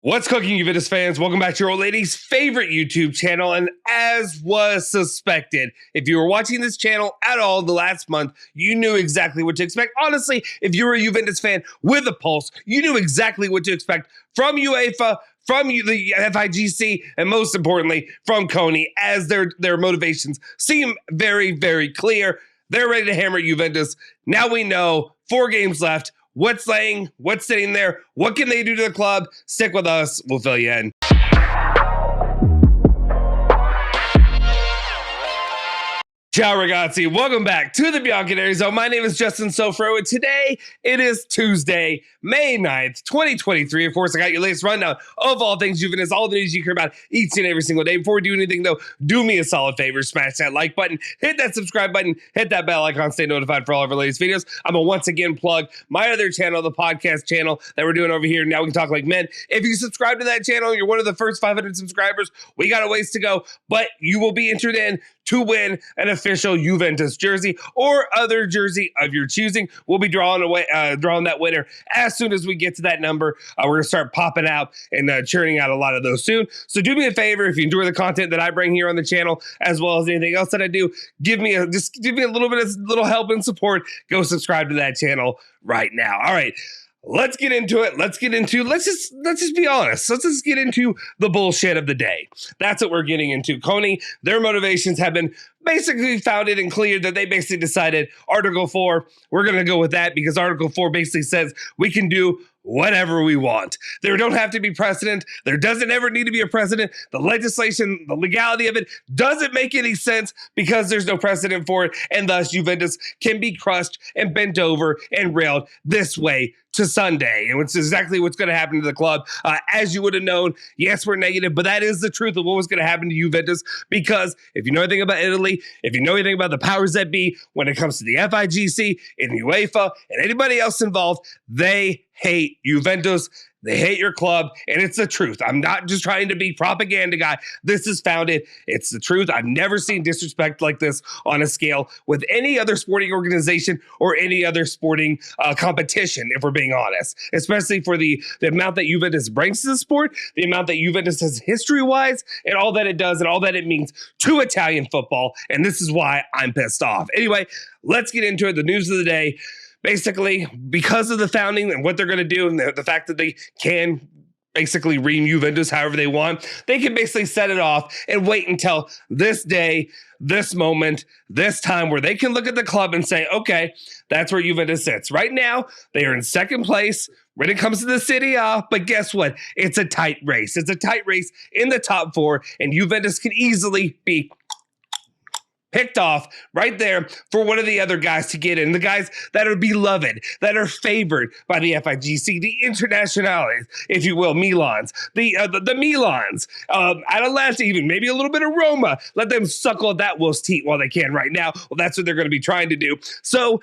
What's cooking, Juventus fans? Welcome back to your old lady's favorite YouTube channel. And as was suspected, if you were watching this channel at all the last month, you knew exactly what to expect. Honestly, if you were a Juventus fan with a pulse, you knew exactly what to expect from UEFA, from the FIGC, and most importantly, from Coney, as their motivations seem very, very clear. They're ready to hammer Juventus. Now we know 4 games left. What's laying? What's sitting there? What can they do to the club? Stick with us. We'll fill you in. Ciao ragazzi, welcome back to the Bianconeri Zone. My name is Justin Sofro, and today it is Tuesday, May 9th, 2023. Of course, I got your latest rundown of all things Juventus, all the news you care about each and every single day. Before we do anything, though, do me a solid favor, smash that like button, hit that subscribe button, hit that bell icon, stay notified for all of our latest videos. I'm going to once again plug my other channel, the podcast channel that we're doing over here, Now We Can Talk Like Men. If you subscribe to that channel, you're one of the first 500 subscribers. We got a ways to go, but you will be entered in to win an official Juventus jersey or other jersey of your choosing. We'll be drawing that winner as soon as we get to that number. We're going to start popping out and churning out a lot of those soon. So do me a favor, if you enjoy the content that I bring here on the channel, as well as anything else that I do, give me a little bit of help and support. Go subscribe to that channel right now. All right. Let's get into it. Let's just be honest. Let's just get into the bullshit of the day. That's what we're getting into. Coney, their motivations have been basically founded and cleared that they basically decided Article 4, we're going to go with that because Article 4 basically says we can do whatever we want. There don't have to be precedent. There doesn't ever need to be a precedent. The legislation, the legality of it doesn't make any sense because there's no precedent for it. And thus Juventus can be crushed and bent over and railed this way to Sunday. And it's exactly what's going to happen to the club. As you would have known, yes, we're negative, but that is the truth of what was going to happen to Juventus, because if you know anything about Italy, if you know anything about the powers that be, when it comes to the FIGC and UEFA and anybody else involved, they hate Juventus. They hate your club, and it's the truth. I'm not just trying to be propaganda guy. This is founded. It's the truth. I've never seen disrespect like this on a scale with any other sporting organization or any other sporting competition, if we're being honest, especially for the amount that Juventus brings to the sport, the amount that Juventus has history-wise, and all that it does and all that it means to Italian football, and this is why I'm pissed off. Anyway, let's get into it. The news of the day. Basically, because of the founding and what they're going to do, and the fact that they can basically ream Juventus however they want, they can basically set it off and wait until this day, this moment, this time where they can look at the club and say, okay, that's where Juventus sits. Right now, they are in second place when it comes to the Serie A, but guess what? It's a tight race. It's a tight race in the top 4, and Juventus can easily be picked off right there for one of the other guys to get in. The guys that are beloved, that are favored by the FIGC, the internationales, if you will, Milans, the Milans, Atalanta even, maybe a little bit of Roma. Let them suckle at that wolf's teat while they can right now. Well, that's what they're going to be trying to do. So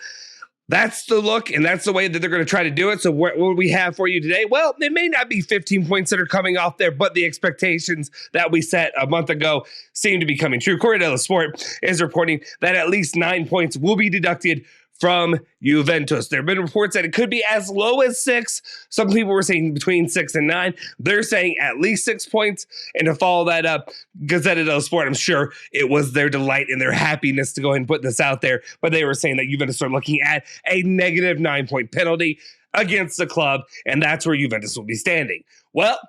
that's the look, and that's the way that they're going to try to do it. So what do we have for you today? Well, it may not be 15 points that are coming off there, but the expectations that we set a month ago seem to be coming true. Corriere dello Sport is reporting that at least 9 points will be deducted from Juventus. There have been reports that it could be as low as 6. Some people were saying between 6 and 9. They're saying at least 6 points. And to follow that up, Gazzetta dello Sport, I'm sure it was their delight and their happiness to go ahead and put this out there. But they were saying that Juventus are looking at a negative 9-point penalty against the club. And that's where Juventus will be standing. Well,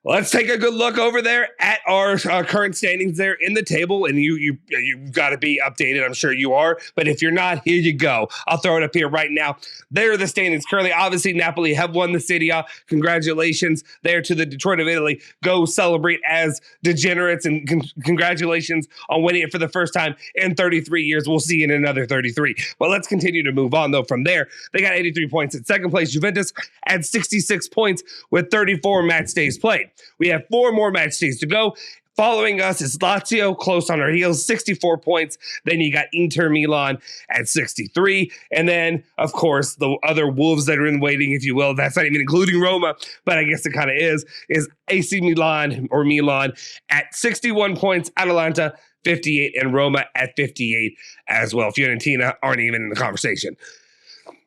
let's take a good look over there at our current standings there in the table. And you've got to be updated. I'm sure you are. But if you're not, here you go. I'll throw it up here right now. There are the standings currently. Obviously, Napoli have won the Serie A. Congratulations there to the Detroit of Italy. Go celebrate as degenerates, and congratulations on winning it for the first time in 33 years. We'll see you in another 33. But let's continue to move on, though. From there, they got 83 points at second place. Juventus at 66 points with 34 match days played. We have 4 more match days to go. Following us is Lazio, close on our heels, 64 points. Then you got Inter Milan at 63. And then, of course, the other wolves that are in waiting, if you will, that's not even including Roma, but I guess it kind of is AC Milan or Milan at 61 points, Atalanta 58, and Roma at 58 as well. Fiorentina aren't even in the conversation.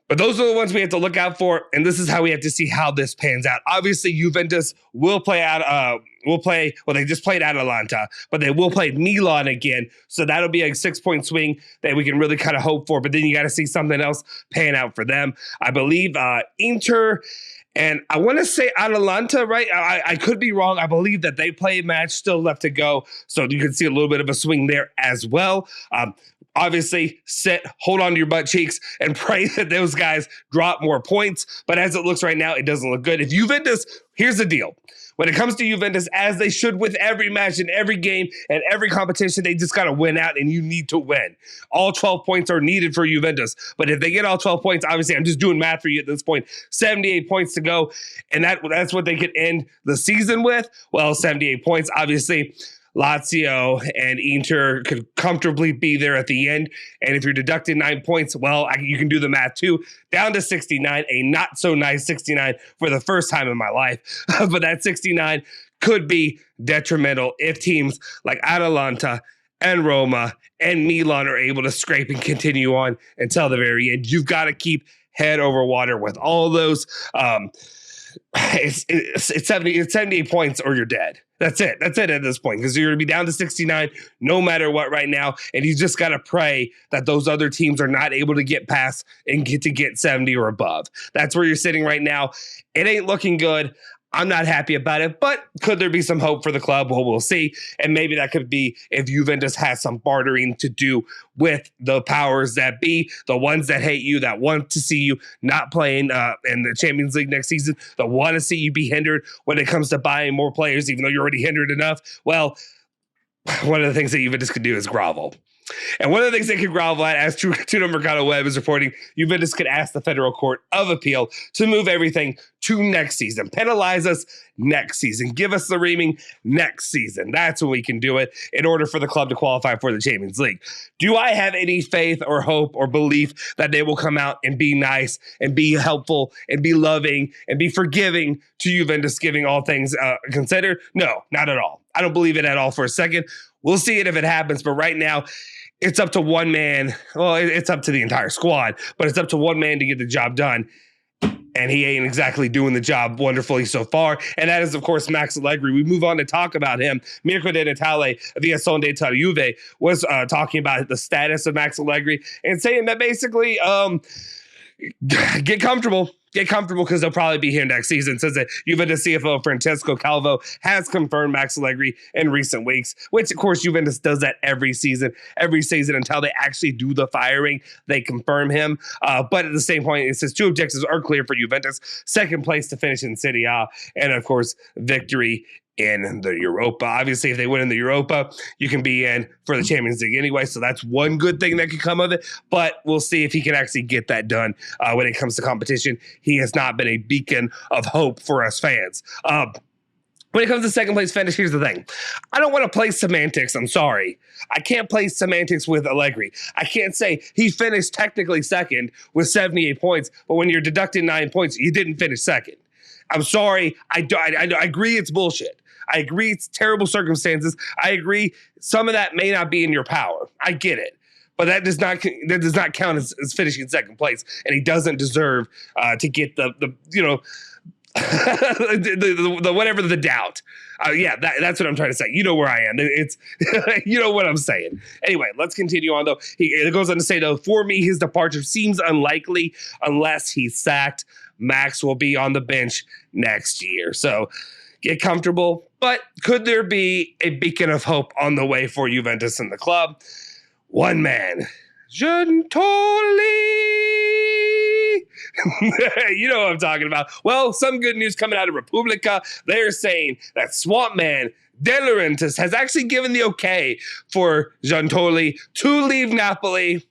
But those are the ones we have to look out for, and this is how we have to see how this pans out. Obviously, Juventus will play out. Well, they just played Atalanta, but they will play Milan again. So that'll be a 6-point swing that we can really kind of hope for. But then you got to see something else pan out for them. I believe Inter. And I want to say Atalanta, right? I could be wrong. I believe that they play a match still left to go. So you can see a little bit of a swing there as well. Obviously, hold on to your butt cheeks and pray that those guys drop more points. But as it looks right now, it doesn't look good. If Juventus, here's the deal. When it comes to Juventus, as they should with every match and every game and every competition, they just got to win out, and you need to win. All 12 points are needed for Juventus. But if they get all 12 points, obviously, I'm just doing math for you at this point, 78 points to go, and that's what they could end the season with. Well, 78 points, obviously. Lazio and Inter could comfortably be there at the end. And if you're deducting 9 points, well, you can do the math too. Down to 69, a not so nice 69 for the first time in my life. But that 69 could be detrimental if teams like Atalanta and Roma and Milan are able to scrape and continue on until the very end. You've got to keep head over water with all those. It's 78 points or you're dead. That's it. That's it at this point, because you're going to be down to 69 no matter what right now. And you just got to pray that those other teams are not able to get past and get 70 or above. That's where you're sitting right now. It ain't looking good. I'm not happy about it, but could there be some hope for the club? Well, we'll see. And maybe that could be if Juventus has some bartering to do with the powers that be, the ones that hate you, that want to see you not playing in the Champions League next season, that want to see you be hindered when it comes to buying more players, even though you're already hindered enough. Well, one of the things that Juventus could do is grovel. And one of the things they could grovel at, as Tuno Mercado Web is reporting, Juventus could ask the Federal Court of Appeal to move everything to next season. Penalize us next season. Give us the reaming next season. That's when we can do it in order for the club to qualify for the Champions League. Do I have any faith or hope or belief that they will come out and be nice and be helpful and be loving and be forgiving to Juventus, giving all things considered? No, not at all. I don't believe it at all for a second. We'll see it if it happens, but right now, it's up to one man. Well, it's up to the entire squad, but it's up to one man to get the job done. And he ain't exactly doing the job wonderfully so far. And that is, of course, Max Allegri. We move on to talk about him. Mirko De Natale via Sonde Tel Juve was talking about the status of Max Allegri and saying that basically get comfortable. Get comfortable because they'll probably be here next season. Says that Juventus CFO Francesco Calvo has confirmed Max Allegri in recent weeks, which of course Juventus does that every season until they actually do the firing. They confirm him. But at the same point, it says 2 objectives are clear for Juventus: second place to finish in Serie A, and of course victory in the Europa. Obviously, if they win in the Europa, you can be in for the Champions League anyway. So that's one good thing that could come of it. But we'll see if he can actually get that done when it comes to competition. He has not been a beacon of hope for us fans. When it comes to second place finish, here's the thing. I don't want to play semantics. I'm sorry. I can't play semantics with Allegri. I can't say he finished technically second with 78 points, but when you're deducting 9 points, you didn't finish second. I'm sorry. I agree it's bullshit. I agree it's terrible circumstances. I agree some of that may not be in your power. I get it. But that does not count as finishing second place. And he doesn't deserve to get the whatever the doubt. That's what I'm trying to say. You know where I am. It's you know what I'm saying. Anyway, let's continue on though. It goes on to say though, for me, his departure seems unlikely unless he's sacked. Max will be on the bench next year. So get comfortable. But could there be a beacon of hope on the way for Juventus and the club? One man, Giuntoli. You know what I'm talking about. Well, some good news coming out of Repubblica. They're saying that Swamp Man De Laurentiis has actually given the okay for Giuntoli to leave Napoli.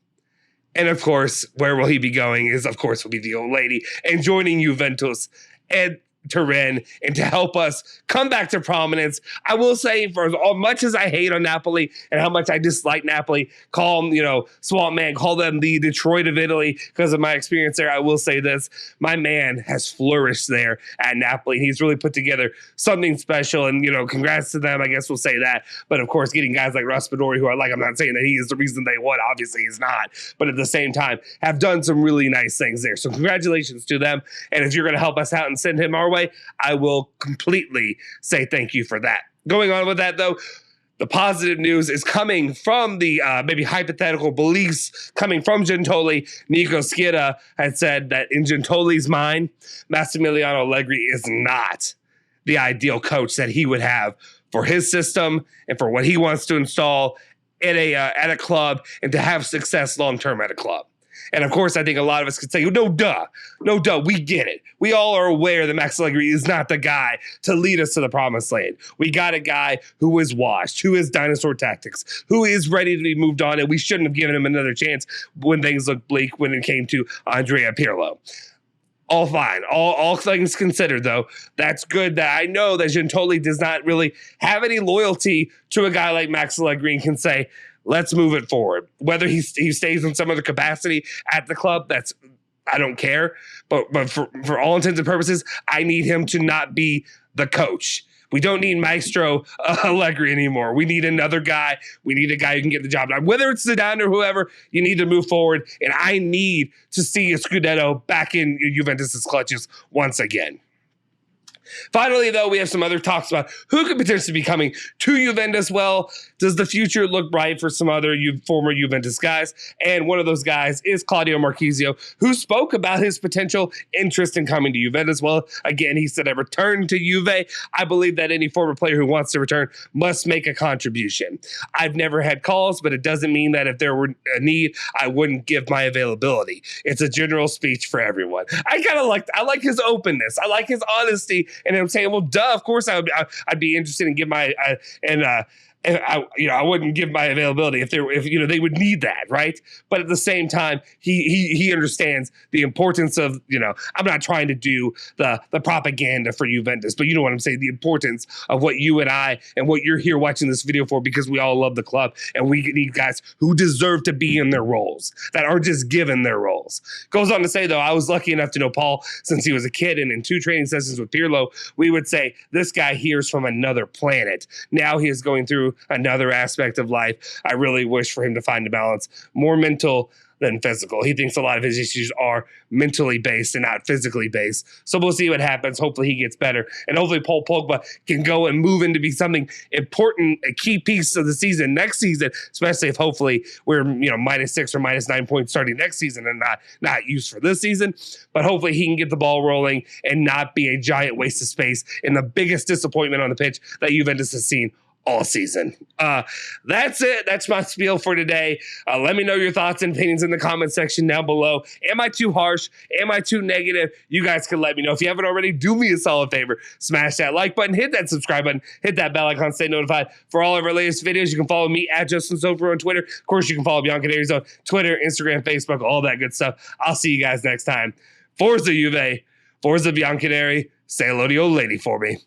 And of course, where will he be going is, of course, will be the old lady and joining Juventus. And Turin and to help us come back to prominence. I will say, for as much as I hate on Napoli and how much I dislike Napoli, call them, Swamp Man, call them the Detroit of Italy because of my experience there, I will say this: my man has flourished there at Napoli. He's really put together something special, and congrats to them. I guess we'll say that. But of course, getting guys like Raspadori, who I'm not saying that he is the reason they won. Obviously, he's not. But at the same time, have done some really nice things there. So congratulations to them. And if you're going to help us out and send him our way, I will completely say thank you for that. Going on with that, though, the positive news is coming from the maybe hypothetical beliefs coming from Giuntoli. Nico Schira had said that in Giuntoli's mind, Massimiliano Allegri is not the ideal coach that he would have for his system and for what he wants to install at a club and to have success long-term at a club. And of course, I think a lot of us could say, no, duh, we get it. We all are aware that Max Allegri is not the guy to lead us to the promised land. We got a guy who is washed, who is dinosaur tactics, who is ready to be moved on, and we shouldn't have given him another chance when things looked bleak when it came to Andrea Pirlo. All fine. All things considered, though, that's good that I know that Giuntoli does not really have any loyalty to a guy like Max Allegri and can say, let's move it forward. Whether he stays in some other capacity at the club, I don't care. But for all intents and purposes, I need him to not be the coach. We don't need Maestro Allegri anymore. We need another guy. We need a guy who can get the job done. Whether it's Zidane or whoever, you need to move forward. And I need to see a Scudetto back in Juventus' clutches once again. Finally, though, we have some other talks about who could potentially be coming to Juventus. Well, does the future look bright for some other former Juventus guys? And one of those guys is Claudio Marchisio, who spoke about his potential interest in coming to Juventus. Well, again, he said, I return to Juve. I believe that any former player who wants to return must make a contribution. I've never had calls, but it doesn't mean that if there were a need, I wouldn't give my availability. It's a general speech for everyone. I like his openness. I like his honesty. And I'm saying, well, duh, of course I'd be interested in give my I wouldn't give my availability if they would need that, right? But at the same time, he understands the importance of, I'm not trying to do the propaganda for Juventus, but you know what I'm saying, the importance of what you and I and what you're here watching this video for, because we all love the club and we need guys who deserve to be in their roles, that aren't just given their roles. Goes on to say, though, I was lucky enough to know Paul since he was a kid, and in 2 training sessions with Pirlo, we would say, this guy here is from another planet. Now he is going through another aspect of life. I really wish for him to find a balance, more mental than physical. He thinks a lot of his issues are mentally based and not physically based. So we'll see what happens. Hopefully he gets better. And hopefully Paul Pogba can go and move into be something important, a key piece of the season next season, especially if hopefully we're -6 or -9 points starting next season and not used for this season. But hopefully he can get the ball rolling and not be a giant waste of space and the biggest disappointment on the pitch that Juventus has seen all season. That's it. That's my spiel for today. Let me know your thoughts and opinions in the comment section down below. Am I too harsh? Am I too negative? You guys can let me know. If you haven't already, do me a solid favor. Smash that like button, hit that subscribe button, hit that bell icon, stay notified for all of our latest videos. You can follow me at Justin Sofer on Twitter. Of course, you can follow Bianconeri's on Twitter, Instagram, Facebook, all that good stuff. I'll see you guys next time. Forza Juve, Forza Bianconeri. Say hello to your old lady for me.